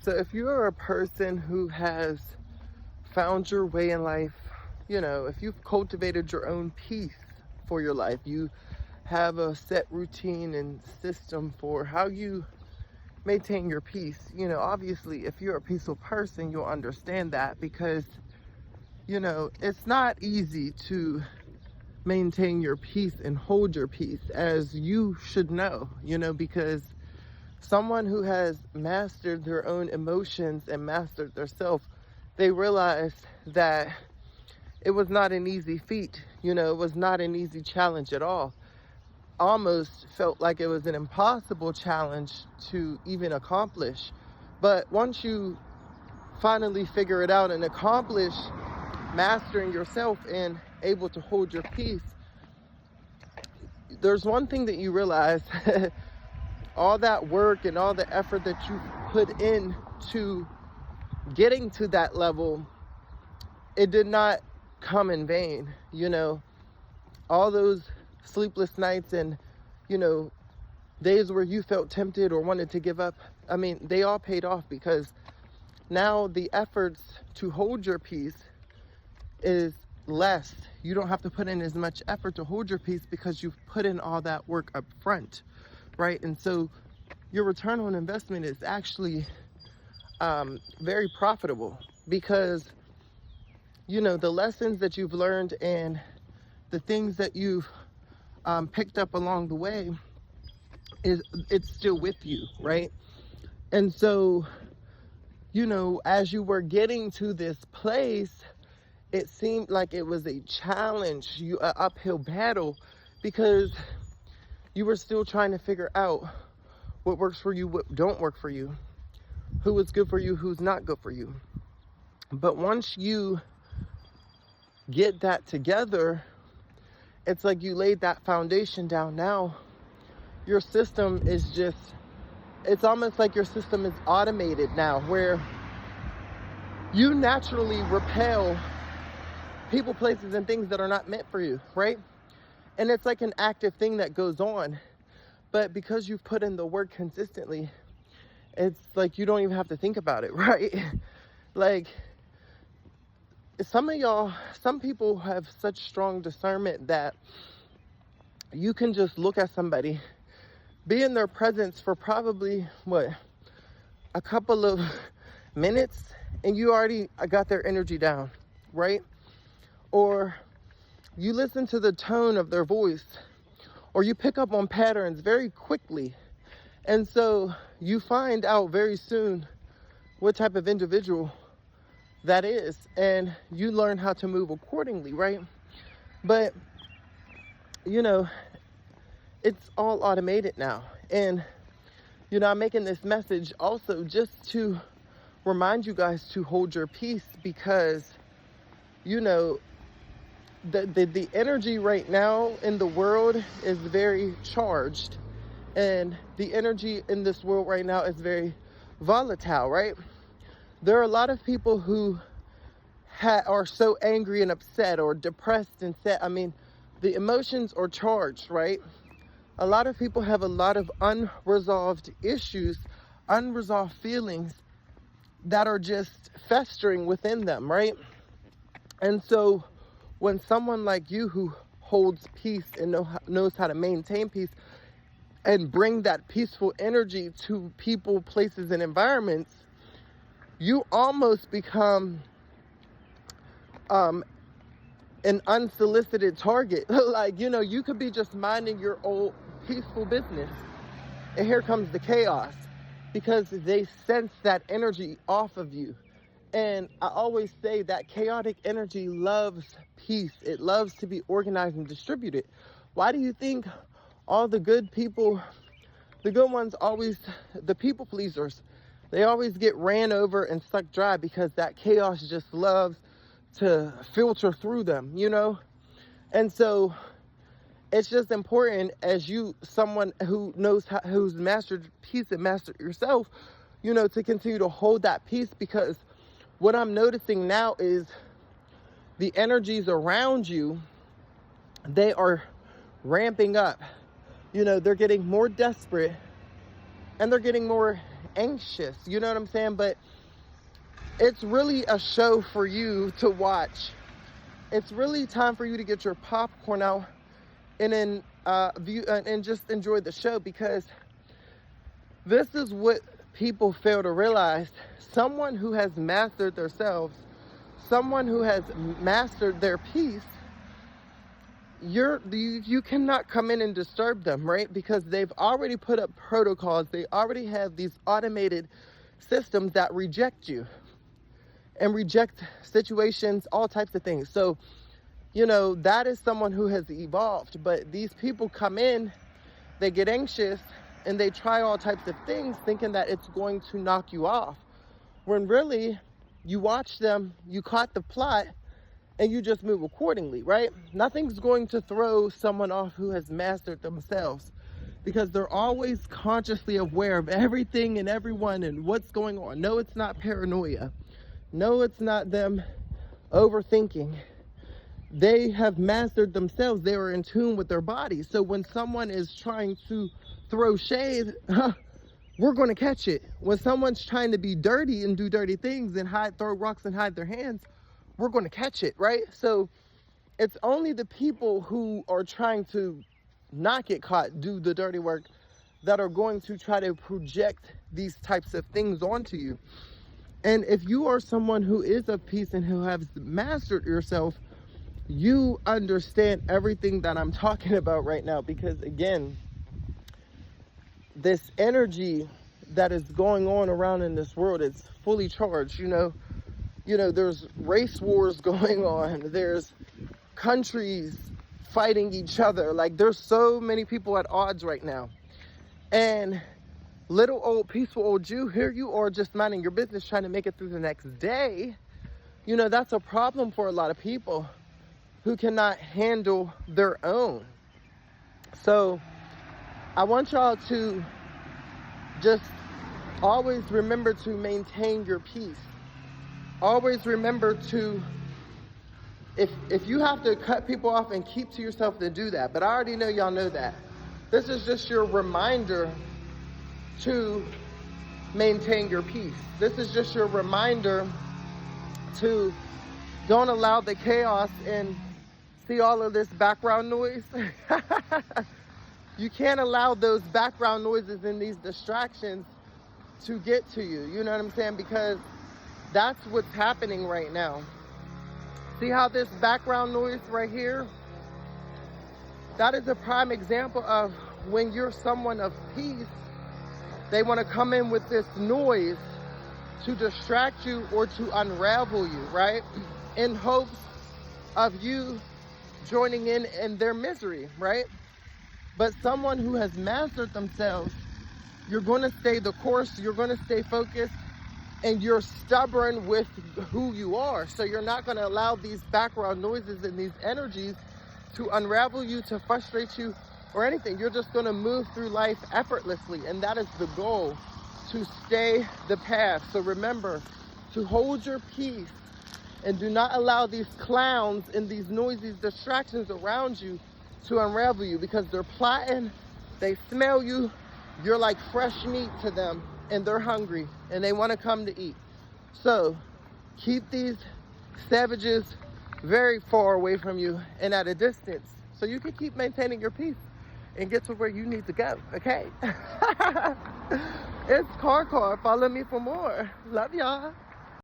So if you're a person who has found your way in life, if you've cultivated your own peace for your life, you have a set routine and system for how you maintain your peace. Obviously, if you're a peaceful person, you'll understand that because, it's not easy to maintain your peace and hold your peace, as you should know, because someone who has mastered their own emotions and mastered their self, they realized that it was not an easy feat. It was not an easy challenge at all. Almost felt like it was an impossible challenge to even accomplish. But once you finally figure it out and accomplish mastering yourself and able to hold your peace, there's one thing that you realize. All that work and all the effort that you put into getting to that level, it did not come in vain. All those sleepless nights and, days where you felt tempted or wanted to give up, they all paid off, because now the efforts to hold your peace is less. You don't have to put in as much effort to hold your peace because you've put in all that work up front, right? And so your return on investment is actually very profitable, because the lessons that you've learned and the things that you've picked up along the way, it's still with you, right? And so as you were getting to this place, it seemed like it was a challenge, an uphill battle, because you were still trying to figure out what works for you, what don't work for you, who is good for you, who's not good for you. But once you get that together, it's like you laid that foundation down. Now your system is it's almost like your system is automated now, where you naturally repel people, places, and things that are not meant for you, right? And it's like an active thing that goes on. But because you've put in the work consistently, it's like you don't even have to think about it, right? Like, some people have such strong discernment that you can just look at somebody, be in their presence for probably, a couple of minutes, and you already got their energy down, right? Or you listen to the tone of their voice, or you pick up on patterns very quickly. And so you find out very soon what type of individual that is, and you learn how to move accordingly, right? But, it's all automated now. And, I'm making this message also just to remind you guys to hold your peace, because, the energy right now in the world is very charged, and the energy in this world right now is very volatile, right? There are a lot of people who are so angry and upset, or depressed and sad. The emotions are charged, right? A lot of people have a lot of unresolved issues, unresolved feelings that are just festering within them, right? And so when someone like you, who holds peace and knows how to maintain peace and bring that peaceful energy to people, places, and environments, you almost become an unsolicited target. Like, you could be just minding your old peaceful business, and here comes the chaos, because they sense that energy off of you. And I always say that chaotic energy loves peace. It loves to be organized and distributed. Why do you think all the good people, the good ones, the people pleasers, they always get ran over and sucked dry? Because that chaos just loves to filter through them, And so it's just important, as someone who who's mastered peace and mastered yourself, to continue to hold that peace, because what I'm noticing now is the energies around you, they are ramping up. They're getting more desperate, and they're getting more anxious, you know what I'm saying? But it's really a show for you to watch. It's really time for you to get your popcorn out and then view and just enjoy the show, because this is what people fail to realize. Someone who has mastered themselves, someone who has mastered their peace, you cannot come in and disturb them, right? Because they've already put up protocols. They already have these automated systems that reject you and reject situations, all types of things. So, you know, that is someone who has evolved. But these people come in, they get anxious, and they try all types of things thinking that it's going to knock you off. When really, you watch them, you caught the plot, and you just move accordingly, right? Nothing's going to throw someone off who has mastered themselves, because they're always consciously aware of everything and everyone and what's going on. No, it's not paranoia. No, it's not them overthinking. They have mastered themselves. They are in tune with their body. So when someone is trying to throw shade, we're going to catch it. When someone's trying to be dirty and do dirty things and throw rocks and hide their hands, we're going to catch it, right? So it's only the people who are trying to not get caught, do the dirty work, that are going to try to project these types of things onto you. And if you are someone who is of peace and who has mastered yourself, you understand everything that I'm talking about right now. Because again, this energy that is going on around in this world is fully charged. You know, there's race wars going on. There's countries fighting each other. Like, there's so many people at odds right now. And little old peaceful old Jew, here you are just minding your business, trying to make it through the next day. You know, that's a problem for a lot of people who cannot handle their own. So I want y'all to just always remember to maintain your peace. Always remember to, if you have to cut people off and keep to yourself, then do that. But I already know y'all know that. This is just your reminder to maintain your peace. This is just your reminder to don't allow the chaos and see all of this background noise. You can't allow those background noises and these distractions to get to you. You know what I'm saying? Because that's what's happening right now. See how this background noise right here? That is a prime example of when you're someone of peace, they want to come in with this noise to distract you or to unravel you, right? In hopes of you joining in their misery, right? But someone who has mastered themselves, you're going to stay the course, you're going to stay focused, and you're stubborn with who you are. So you're not going to allow these background noises and these energies to unravel you, to frustrate you, or anything. You're just going to move through life effortlessly, and that is the goal, to stay the path. So remember to hold your peace and do not allow these clowns and these noisy distractions around you to unravel you, because they're plotting, they smell you, you're like fresh meat to them, and they're hungry and they want to come to eat. So keep these savages very far away from you and at a distance, so you can keep maintaining your peace and get to where you need to go, okay? It's Karkar. Follow me for more. Love y'all.